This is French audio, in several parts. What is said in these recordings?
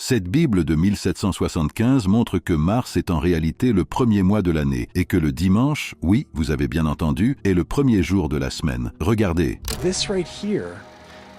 Cette Bible de 1775 montre que mars est en réalité le premier mois de l'année et que le dimanche, oui, vous avez bien entendu, est le premier jour de la semaine. Regardez. This right here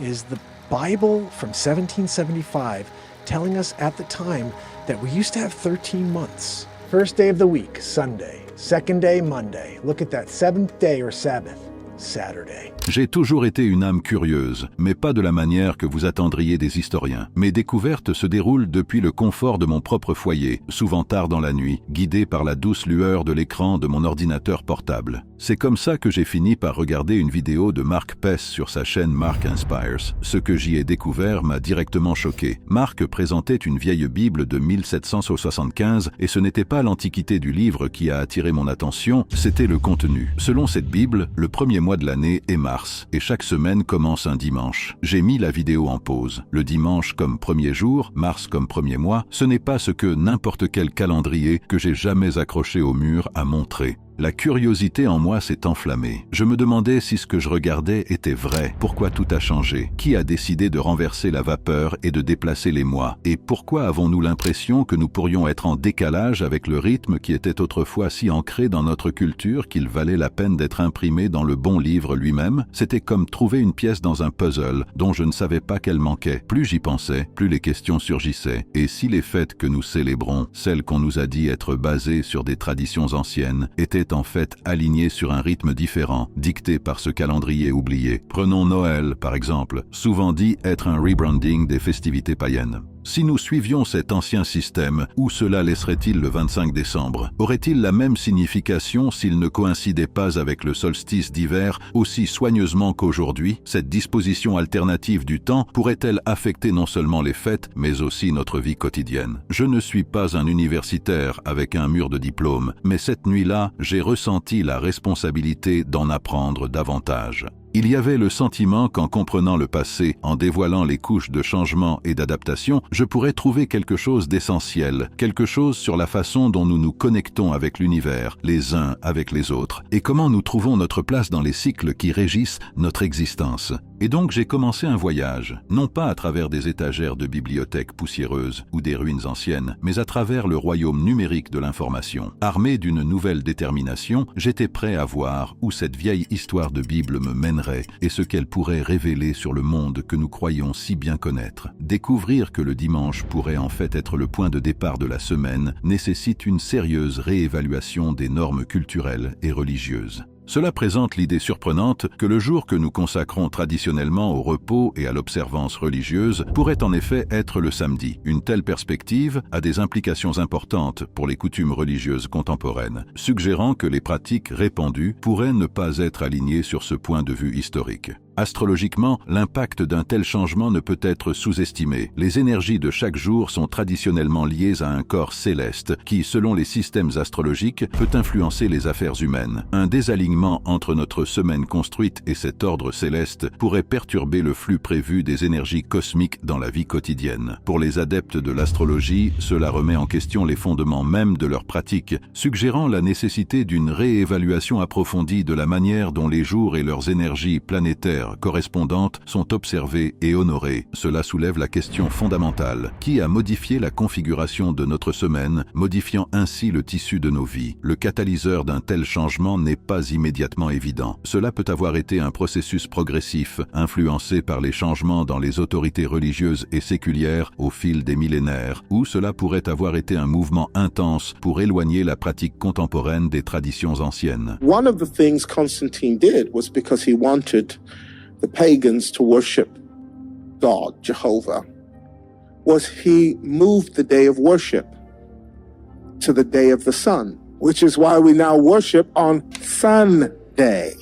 is the Bible from 1775 telling us at the time that we used to have 13 months. First day of the week, Sunday. Second day, Monday. Look at that, seventh day or Sabbath, Saturday. J'ai toujours été une âme curieuse, mais pas de la manière que vous attendriez des historiens. Mes découvertes se déroulent depuis le confort de mon propre foyer, souvent tard dans la nuit, guidé par la douce lueur de l'écran de mon ordinateur portable. C'est comme ça que j'ai fini par regarder une vidéo de Mark Pess sur sa chaîne Mark Inspires. Ce que j'y ai découvert m'a directement choqué. Mark présentait une vieille Bible de 1775 et ce n'était pas l'antiquité du livre qui a attiré mon attention, c'était le contenu. Selon cette Bible, le premier mois de l'année est mars. Et chaque semaine commence un dimanche. J'ai mis la vidéo en pause. Le dimanche comme premier jour, mars comme premier mois, ce n'est pas ce que n'importe quel calendrier que j'ai jamais accroché au mur a montré. La curiosité en moi s'est enflammée. Je me demandais si ce que je regardais était vrai. Pourquoi tout a changé? Qui a décidé de renverser la vapeur et de déplacer les mois? Et pourquoi avons-nous l'impression que nous pourrions être en décalage avec le rythme qui était autrefois si ancré dans notre culture qu'il valait la peine d'être imprimé dans le bon livre lui-même? C'était comme trouver une pièce dans un puzzle dont je ne savais pas qu'elle manquait. Plus j'y pensais, plus les questions surgissaient. Et si les fêtes que nous célébrons, celles qu'on nous a dit être basées sur des traditions anciennes, étaient en fait aligné sur un rythme différent, dicté par ce calendrier oublié. Prenons Noël, par exemple, souvent dit être un rebranding des festivités païennes. Si nous suivions cet ancien système, où cela laisserait-il le 25 décembre? Aurait-il la même signification s'il ne coïncidait pas avec le solstice d'hiver aussi soigneusement qu'aujourd'hui? Cette disposition alternative du temps pourrait-elle affecter non seulement les fêtes, mais aussi notre vie quotidienne? Je ne suis pas un universitaire avec un mur de diplôme, mais cette nuit-là, j'ai ressenti la responsabilité d'en apprendre davantage. Il y avait le sentiment qu'en comprenant le passé, en dévoilant les couches de changement et d'adaptation, je pourrais trouver quelque chose d'essentiel, quelque chose sur la façon dont nous nous connectons avec l'univers, les uns avec les autres, et comment nous trouvons notre place dans les cycles qui régissent notre existence. Et donc j'ai commencé un voyage, non pas à travers des étagères de bibliothèques poussiéreuses ou des ruines anciennes, mais à travers le royaume numérique de l'information. Armé d'une nouvelle détermination, j'étais prêt à voir où cette vieille histoire de Bible me mènerait et ce qu'elle pourrait révéler sur le monde que nous croyons si bien connaître. Découvrir que le dimanche pourrait en fait être le point de départ de la semaine nécessite une sérieuse réévaluation des normes culturelles et religieuses. Cela présente l'idée surprenante que le jour que nous consacrons traditionnellement au repos et à l'observance religieuse pourrait en effet être le samedi. Une telle perspective a des implications importantes pour les coutumes religieuses contemporaines, suggérant que les pratiques répandues pourraient ne pas être alignées sur ce point de vue historique. Astrologiquement, l'impact d'un tel changement ne peut être sous-estimé. Les énergies de chaque jour sont traditionnellement liées à un corps céleste qui, selon les systèmes astrologiques, peut influencer les affaires humaines. Un désalignement entre notre semaine construite et cet ordre céleste pourrait perturber le flux prévu des énergies cosmiques dans la vie quotidienne. Pour les adeptes de l'astrologie, cela remet en question les fondements mêmes de leur pratique, suggérant la nécessité d'une réévaluation approfondie de la manière dont les jours et leurs énergies planétaires correspondantes sont observées et honorées. Cela soulève la question fondamentale. Qui a modifié la configuration de notre semaine, modifiant ainsi le tissu de nos vies? Le catalyseur d'un tel changement n'est pas immédiatement évident. Cela peut avoir été un processus progressif, influencé par les changements dans les autorités religieuses et séculières au fil des millénaires, ou cela pourrait avoir été un mouvement intense pour éloigner la pratique contemporaine des traditions anciennes. One of the things Constantine did was because he wanted the pagans to worship God, Jehovah, was he moved the day of worship to the day of the sun, which is why we now worship on Sunday,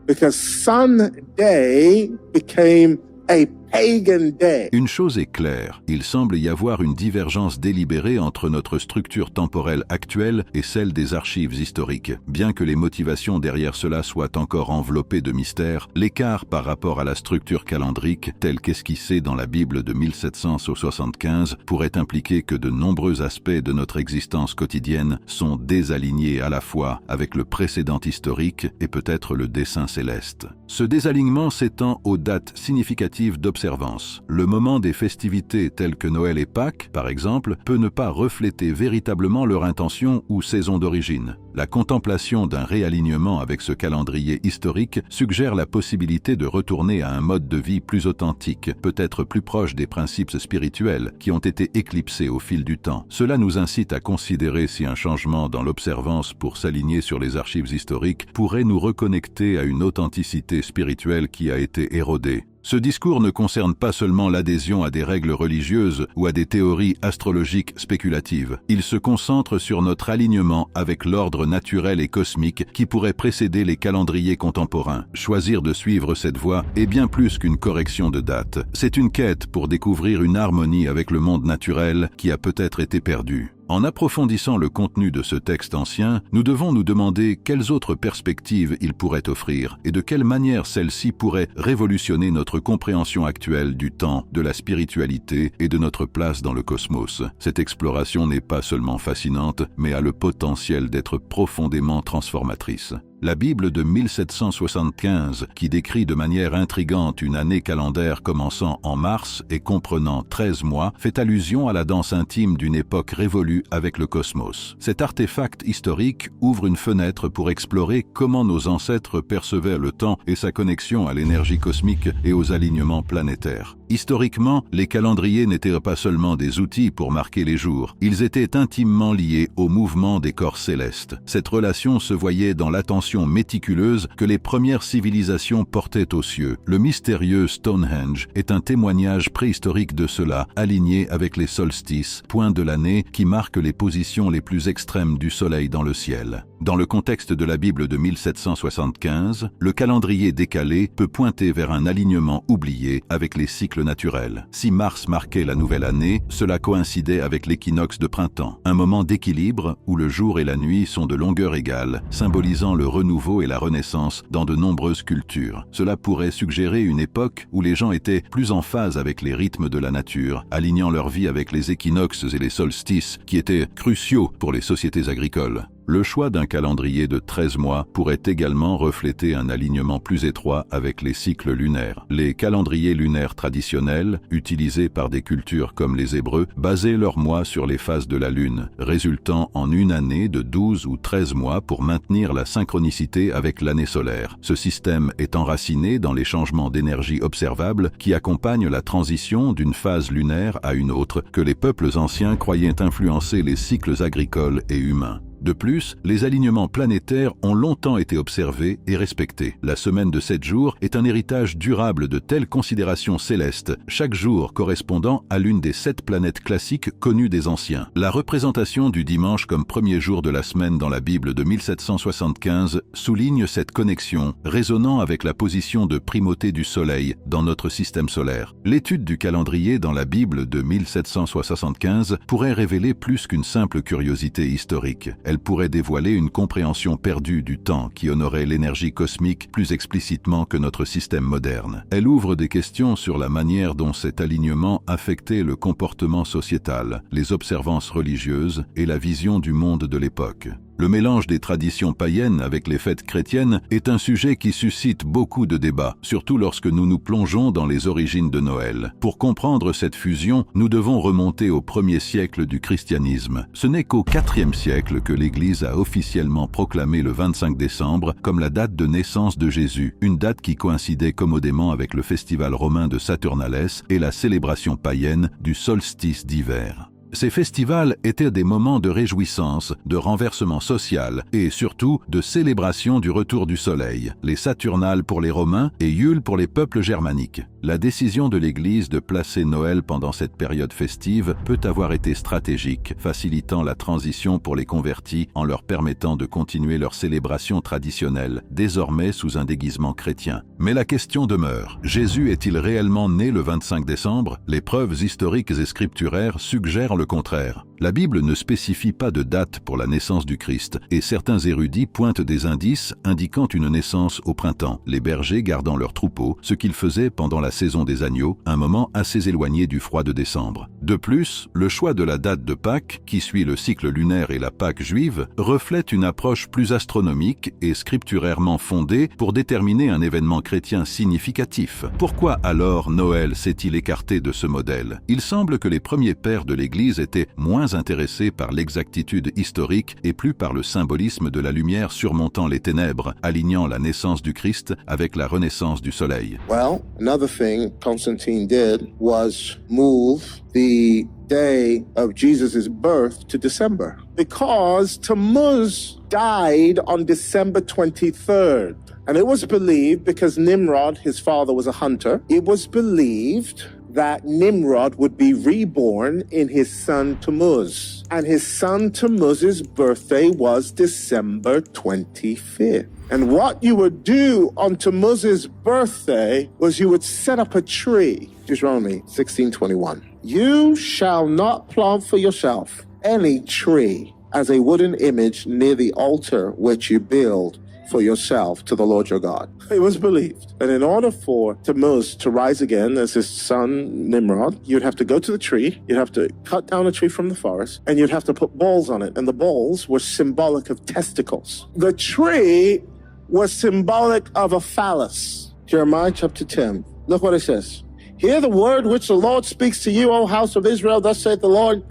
because Sunday became a pagan day. Une chose est claire, il semble y avoir une divergence délibérée entre notre structure temporelle actuelle et celle des archives historiques. Bien que les motivations derrière cela soient encore enveloppées de mystère, l'écart par rapport à la structure calendrique, telle qu'esquissée dans la Bible de 1775, pourrait impliquer que de nombreux aspects de notre existence quotidienne sont désalignés à la fois avec le précédent historique et peut-être le dessein céleste. Ce désalignement s'étend aux dates significatives d'observance. Le moment des festivités telles que Noël et Pâques, par exemple, peut ne pas refléter véritablement leur intention ou saison d'origine. La contemplation d'un réalignement avec ce calendrier historique suggère la possibilité de retourner à un mode de vie plus authentique, peut-être plus proche des principes spirituels qui ont été éclipsés au fil du temps. Cela nous incite à considérer si un changement dans l'observance pour s'aligner sur les archives historiques pourrait nous reconnecter à une authenticité spirituelle qui a été érodée. Ce discours ne concerne pas seulement l'adhésion à des règles religieuses ou à des théories astrologiques spéculatives. Il se concentre sur notre alignement avec l'ordre naturel et cosmique qui pourrait précéder les calendriers contemporains. Choisir de suivre cette voie est bien plus qu'une correction de date. C'est une quête pour découvrir une harmonie avec le monde naturel qui a peut-être été perdue. En approfondissant le contenu de ce texte ancien, nous devons nous demander quelles autres perspectives il pourrait offrir et de quelle manière celles-ci pourraient révolutionner notre compréhension actuelle du temps, de la spiritualité et de notre place dans le cosmos. Cette exploration n'est pas seulement fascinante, mais a le potentiel d'être profondément transformatrice. La Bible de 1775, qui décrit de manière intrigante une année calendaire commençant en mars et comprenant 13 mois, fait allusion à la danse intime d'une époque révolue avec le cosmos. Cet artefact historique ouvre une fenêtre pour explorer comment nos ancêtres percevaient le temps et sa connexion à l'énergie cosmique et aux alignements planétaires. Historiquement, les calendriers n'étaient pas seulement des outils pour marquer les jours, ils étaient intimement liés au mouvement des corps célestes. Cette relation se voyait dans l'attention méticuleuse que les premières civilisations portaient aux cieux. Le mystérieux Stonehenge est un témoignage préhistorique de cela, aligné avec les solstices, points de l'année qui marquent les positions les plus extrêmes du soleil dans le ciel. Dans le contexte de la Bible de 1775, le calendrier décalé peut pointer vers un alignement oublié avec les cycles naturels. Si mars marquait la nouvelle année, cela coïncidait avec l'équinoxe de printemps, un moment d'équilibre où le jour et la nuit sont de longueur égale, symbolisant le renouveau et la renaissance dans de nombreuses cultures. Cela pourrait suggérer une époque où les gens étaient plus en phase avec les rythmes de la nature, alignant leur vie avec les équinoxes et les solstices qui étaient cruciaux pour les sociétés agricoles. Le choix d'un calendrier de 13 mois pourrait également refléter un alignement plus étroit avec les cycles lunaires. Les calendriers lunaires traditionnels, utilisés par des cultures comme les Hébreux, basaient leurs mois sur les phases de la Lune, résultant en une année de 12 ou 13 mois pour maintenir la synchronicité avec l'année solaire. Ce système est enraciné dans les changements d'énergie observables qui accompagnent la transition d'une phase lunaire à une autre que les peuples anciens croyaient influencer les cycles agricoles et humains. De plus, les alignements planétaires ont longtemps été observés et respectés. La semaine de 7 jours est un héritage durable de telles considérations célestes, chaque jour correspondant à l'une des 7 planètes classiques connues des anciens. La représentation du dimanche comme premier jour de la semaine dans la Bible de 1775 souligne cette connexion, résonnant avec la position de primauté du Soleil dans notre système solaire. L'étude du calendrier dans la Bible de 1775 pourrait révéler plus qu'une simple curiosité historique. Elle pourrait dévoiler une compréhension perdue du temps qui honorait l'énergie cosmique plus explicitement que notre système moderne. Elle ouvre des questions sur la manière dont cet alignement affectait le comportement sociétal, les observances religieuses et la vision du monde de l'époque. Le mélange des traditions païennes avec les fêtes chrétiennes est un sujet qui suscite beaucoup de débats, surtout lorsque nous nous plongeons dans les origines de Noël. Pour comprendre cette fusion, nous devons remonter au 1er siècle du christianisme. Ce n'est qu'au 4e siècle que l'Église a officiellement proclamé le 25 décembre comme la date de naissance de Jésus, une date qui coïncidait commodément avec le festival romain de Saturnales et la célébration païenne du solstice d'hiver. Ces festivals étaient des moments de réjouissance, de renversement social et surtout de célébration du retour du soleil, les Saturnales pour les Romains et Yule pour les peuples germaniques. La décision de l'Église de placer Noël pendant cette période festive peut avoir été stratégique, facilitant la transition pour les convertis en leur permettant de continuer leur célébration traditionnelle, désormais sous un déguisement chrétien. Mais la question demeure, Jésus est-il réellement né le 25 décembre? Les preuves historiques et scripturaires suggèrent le contraire. La Bible ne spécifie pas de date pour la naissance du Christ, et certains érudits pointent des indices indiquant une naissance au printemps, les bergers gardant leurs troupeaux, ce qu'ils faisaient pendant la saison des agneaux, un moment assez éloigné du froid de décembre. De plus, le choix de la date de Pâques, qui suit le cycle lunaire et la Pâque juive, reflète une approche plus astronomique et scripturairement fondée pour déterminer un événement chrétien significatif. Pourquoi alors Noël s'est-il écarté de ce modèle? Il semble que les premiers pères de l'Église étaient moins intéressés par l'exactitude historique et plus par le symbolisme de la lumière surmontant les ténèbres, alignant la naissance du Christ avec la renaissance du soleil. Well, another thing Constantine did was move the day of Jesus' birth to December, because Tammuz died on December 23rd. And it was believed, because Nimrod, his father, was a hunter, it was believed that Nimrod would be reborn in his son Tammuz. And his son Tammuz's birthday was December 25th. And what you would do on Tammuz's birthday was you would set up a tree. Deuteronomy 16:21. You shall not plant for yourself any tree as a wooden image near the altar which you build for yourself to the Lord your God. It was believed that in order for Tammuz to rise again as his son Nimrod, you'd have to go to the tree, you'd have to cut down a tree from the forest, and you'd have to put balls on it. And the balls were symbolic of testicles. The tree was symbolic of a phallus. Jeremiah chapter 10. Look what it says. Hear the word which the Lord speaks to you, O house of Israel. Thus saith the Lord.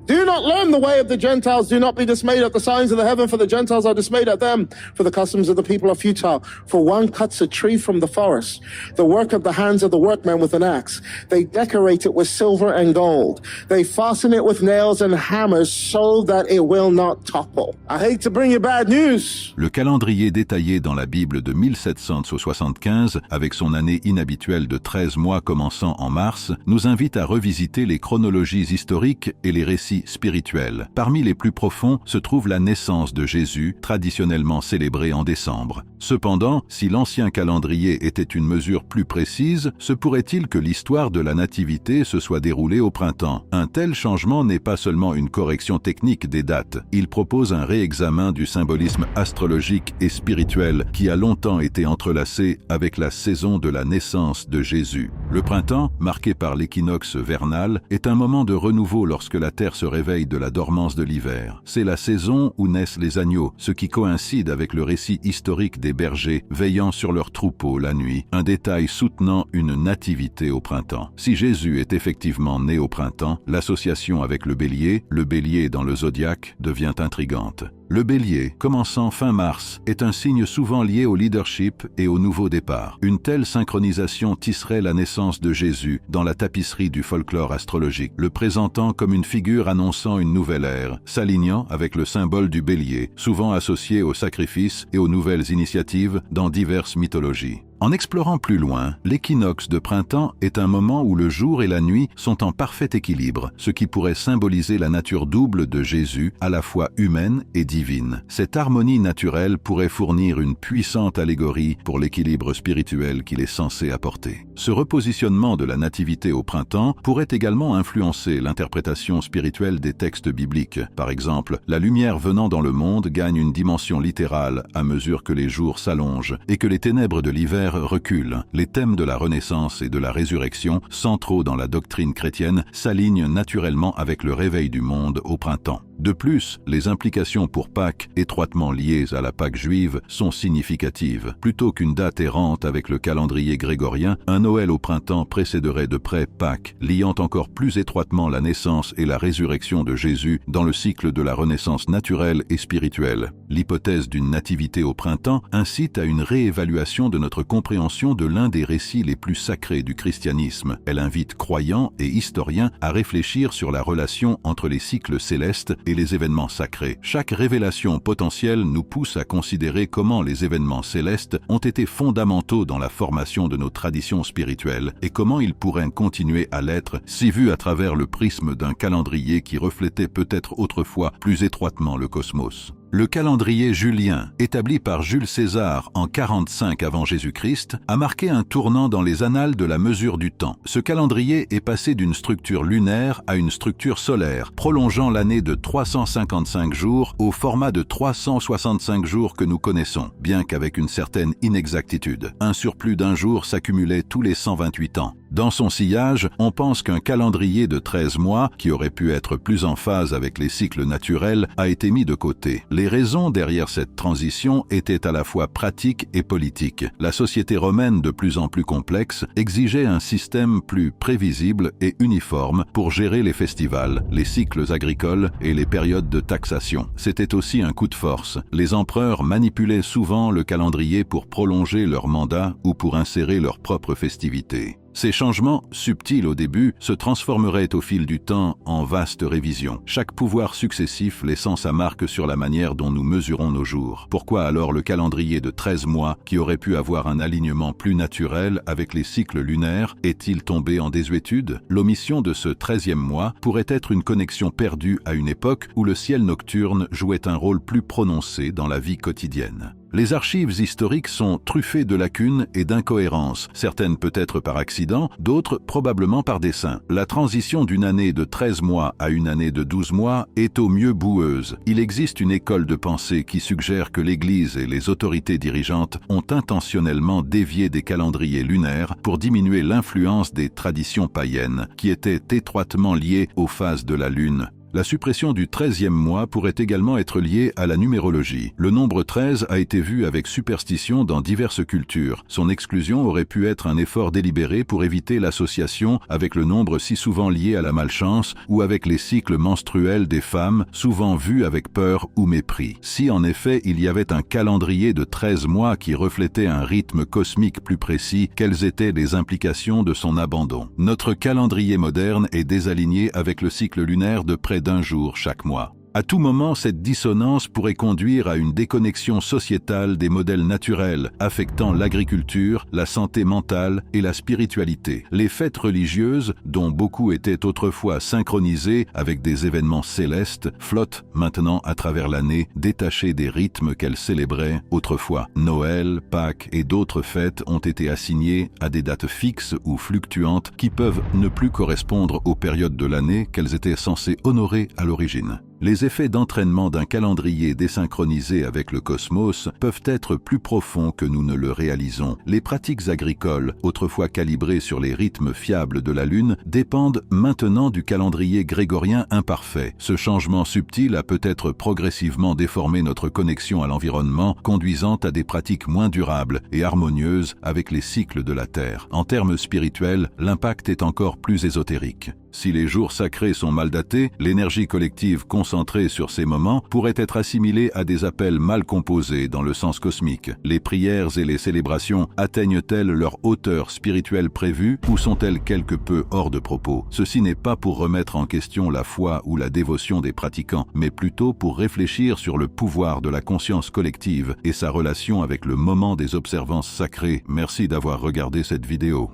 Do not learn the way of the Gentiles. Do not be dismayed at the signs of the heaven, for the Gentiles are dismayed at them. For the customs of the people are futile. For one cuts a tree from the forest, the work of the hands of the workman with an axe. They decorate it with silver and gold. They fasten it with nails and hammers so that it will not topple. I hate to bring you bad news. Le calendrier détaillé dans la Bible de 1775, avec son année inhabituelle de 13 mois commençant en mars, nous invite à revisiter les chronologies historiques et les récits spirituels. Parmi les plus profonds se trouve la naissance de Jésus, traditionnellement célébrée en décembre. Cependant, si l'ancien calendrier était une mesure plus précise, se pourrait-il que l'histoire de la nativité se soit déroulée au printemps? Un tel changement n'est pas seulement une correction technique des dates, il propose un réexamen du symbolisme astrologique et spirituel qui a longtemps été entrelacé avec la saison de la naissance de Jésus. Le printemps, marqué par l'équinoxe vernal, est un moment de renouveau lorsque la terre se réveille de la dormance de l'hiver. C'est la saison où naissent les agneaux, ce qui coïncide avec le récit historique des bergers veillant sur leurs troupeaux la nuit, un détail soutenant une nativité au printemps. Si Jésus est effectivement né au printemps, l'association avec le bélier dans le zodiaque, devient intrigante. Le bélier, commençant fin mars, est un signe souvent lié au leadership et au nouveau départ. Une telle synchronisation tisserait la naissance de Jésus dans la tapisserie du folklore astrologique, le présentant comme une figure annonçant une nouvelle ère, s'alignant avec le symbole du bélier, souvent associé aux sacrifices et aux nouvelles initiatives dans diverses mythologies. En explorant plus loin, l'équinoxe de printemps est un moment où le jour et la nuit sont en parfait équilibre, ce qui pourrait symboliser la nature double de Jésus, à la fois humaine et divine. Cette harmonie naturelle pourrait fournir une puissante allégorie pour l'équilibre spirituel qu'il est censé apporter. Ce repositionnement de la nativité au printemps pourrait également influencer l'interprétation spirituelle des textes bibliques. Par exemple, la lumière venant dans le monde gagne une dimension littérale à mesure que les jours s'allongent et que les ténèbres de l'hiver reculent. Les thèmes de la Renaissance et de la résurrection, centraux dans la doctrine chrétienne, s'alignent naturellement avec le réveil du monde au printemps. De plus, les implications pour Pâques, étroitement liées à la Pâque juive, sont significatives. Plutôt qu'une date errante avec le calendrier grégorien, un Noël au printemps précéderait de près Pâques, liant encore plus étroitement la naissance et la résurrection de Jésus dans le cycle de la renaissance naturelle et spirituelle. L'hypothèse d'une nativité au printemps incite à une réévaluation de notre compréhension de l'un des récits les plus sacrés du christianisme. Elle invite croyants et historiens à réfléchir sur la relation entre les cycles célestes et les événements sacrés. Chaque révélation potentielle nous pousse à considérer comment les événements célestes ont été fondamentaux dans la formation de nos traditions spirituelles et comment ils pourraient continuer à l'être si vus à travers le prisme d'un calendrier qui reflétait peut-être autrefois plus étroitement le cosmos. Le calendrier julien, établi par Jules César en 45 avant Jésus-Christ, a marqué un tournant dans les annales de la mesure du temps. Ce calendrier est passé d'une structure lunaire à une structure solaire, prolongeant l'année de 355 jours au format de 365 jours que nous connaissons, bien qu'avec une certaine inexactitude. Un surplus d'un jour s'accumulait tous les 128 ans. Dans son sillage, on pense qu'un calendrier de 13 mois, qui aurait pu être plus en phase avec les cycles naturels, a été mis de côté. Les raisons derrière cette transition étaient à la fois pratiques et politiques. La société romaine, de plus en plus complexe, exigeait un système plus prévisible et uniforme pour gérer les festivals, les cycles agricoles et les périodes de taxation. C'était aussi un coup de force. Les empereurs manipulaient souvent le calendrier pour prolonger leur mandat ou pour insérer leurs propres festivités. Ces changements, subtils au début, se transformeraient au fil du temps en vastes révisions, chaque pouvoir successif laissant sa marque sur la manière dont nous mesurons nos jours. Pourquoi alors le calendrier de 13 mois, qui aurait pu avoir un alignement plus naturel avec les cycles lunaires, est-il tombé en désuétude? L'omission de ce 13e mois pourrait être une connexion perdue à une époque où le ciel nocturne jouait un rôle plus prononcé dans la vie quotidienne. Les archives historiques sont truffées de lacunes et d'incohérences, certaines peut-être par accident, d'autres probablement par dessein. La transition d'une année de 13 mois à une année de 12 mois est au mieux boueuse. Il existe une école de pensée qui suggère que l'Église et les autorités dirigeantes ont intentionnellement dévié des calendriers lunaires pour diminuer l'influence des traditions païennes, qui étaient étroitement liées aux phases de la Lune. La suppression du 13e mois pourrait également être liée à la numérologie. Le nombre 13 a été vu avec superstition dans diverses cultures. Son exclusion aurait pu être un effort délibéré pour éviter l'association avec le nombre si souvent lié à la malchance ou avec les cycles menstruels des femmes, souvent vus avec peur ou mépris. Si en effet il y avait un calendrier de 13 mois qui reflétait un rythme cosmique plus précis, quelles étaient les implications de son abandon? Notre calendrier moderne est désaligné avec le cycle lunaire de près d'un jour chaque mois. À tout moment, cette dissonance pourrait conduire à une déconnexion sociétale des modèles naturels, affectant l'agriculture, la santé mentale et la spiritualité. Les fêtes religieuses, dont beaucoup étaient autrefois synchronisées avec des événements célestes, flottent maintenant à travers l'année, détachées des rythmes qu'elles célébraient autrefois. Noël, Pâques et d'autres fêtes ont été assignées à des dates fixes ou fluctuantes qui peuvent ne plus correspondre aux périodes de l'année qu'elles étaient censées honorer à l'origine. Les effets d'entraînement d'un calendrier désynchronisé avec le cosmos peuvent être plus profonds que nous ne le réalisons. Les pratiques agricoles, autrefois calibrées sur les rythmes fiables de la Lune, dépendent maintenant du calendrier grégorien imparfait. Ce changement subtil a peut-être progressivement déformé notre connexion à l'environnement, conduisant à des pratiques moins durables et harmonieuses avec les cycles de la Terre. En termes spirituels, l'impact est encore plus ésotérique. Si les jours sacrés sont mal datés, l'énergie collective concentrée sur ces moments pourrait être assimilée à des appels mal composés dans le sens cosmique. Les prières et les célébrations atteignent-elles leur hauteur spirituelle prévue ou sont-elles quelque peu hors de propos? Ceci n'est pas pour remettre en question la foi ou la dévotion des pratiquants, mais plutôt pour réfléchir sur le pouvoir de la conscience collective et sa relation avec le moment des observances sacrées. Merci d'avoir regardé cette vidéo.